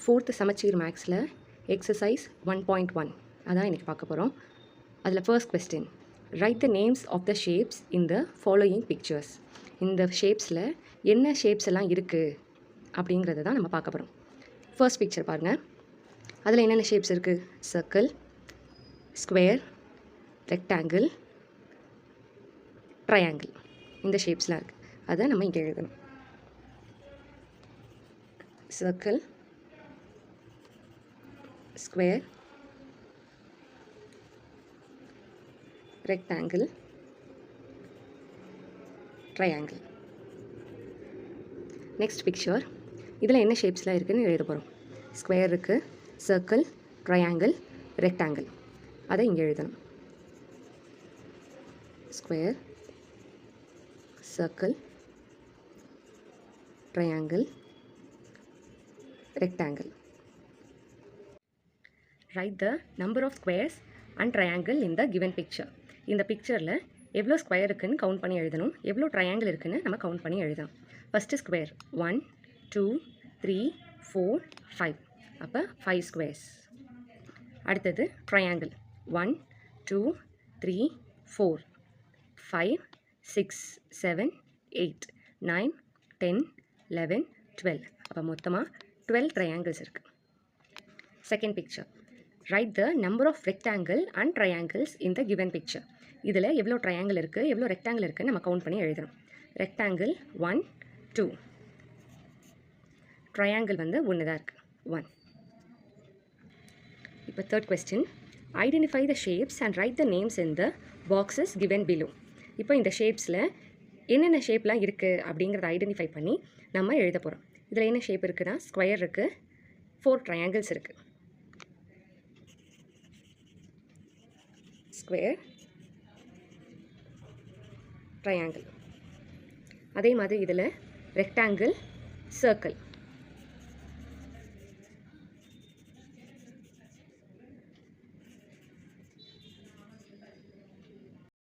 4th சமச்சீர் மேக்ஸில் exercise 1.1 அதான் இன்றைக்கி பார்க்க போகிறோம். அதில் first question, write the names of the shapes in the following pictures. இந்த ஷேப்ஸில் என்ன ஷேப்ஸ் எல்லாம் இருக்குது அப்படிங்கிறத தான் நம்ம பார்க்க போகிறோம். ஃபர்ஸ்ட் பிக்சர் பாருங்கள். அதில் என்னென்ன ஷேப்ஸ் இருக்குது? Circle, square, rectangle, triangle. இந்த ஷேப்ஸ்லாம் இருக்குது. அதை நம்ம இங்கே எழுதணும். Circle, square, rectangle, triangle. Next picture, இதில் என்ன ஷேப்ஸ்லாம் இருக்குதுன்னு எழுத போகிறோம். ஸ்கொயர் இருக்குது, சர்க்கிள், ட்ரையாங்கிள், ரெக்டாங்கிள். அதை இங்கே எழுதணும். Square, circle, triangle, rectangle. Write the number of squares and triangle in the given picture. இந்த பிக்சரில் எவ்வளோ ஸ்கொயர் இருக்குன்னு கவுண்ட் பண்ணி எழுதணும், எவ்வளோ ட்ரையாங்கிள் இருக்குன்னு நம்ம கவுண்ட் பண்ணி எழுதணும். ஃபஸ்ட்டு ஸ்கொயர் 1 2 3 4 5, அப்போ 5 ஸ்கொயர்ஸ். அடுத்தது ட்ரையாங்கிள் 1 2 3 4 5 6 7 8 9 10 11 12, அப்போ மொத்தமாக 12 ட்ரையாங்கிள்ஸ் இருக்குது. Second picture, write the number of rectangle and triangles in the given picture. இதில் எவ்வளோ ட்ரையாங்கிள் இருக்குது, எவ்வளோ ரெக்டாங்கிள் இருக்குதுன்னு நம்ம கவுண்ட் பண்ணி எழுதணும். ரெக்டாங்கிள் 1 2, ட்ரையாங்கிள் வந்து 1 தான் இருக்குது, 1. இப்போ third question, identify the shapes and right the names in the boxes given below. இப்போ இந்த ஷேப்ஸில் என்னென்ன ஷேப்லாம் இருக்குது அப்படிங்கிறத ஐடென்டிஃபை பண்ணி நம்ம எழுத போகிறோம். இதில் என்ன ஷேப் இருக்குன்னா, ஸ்கொயர் இருக்குது, 4 ட்ரையாங்கிள்ஸ் இருக்குது. Square, triangle. அதே மாதிரி இதில் ரெக்டாங்கிள், சர்க்கிள்.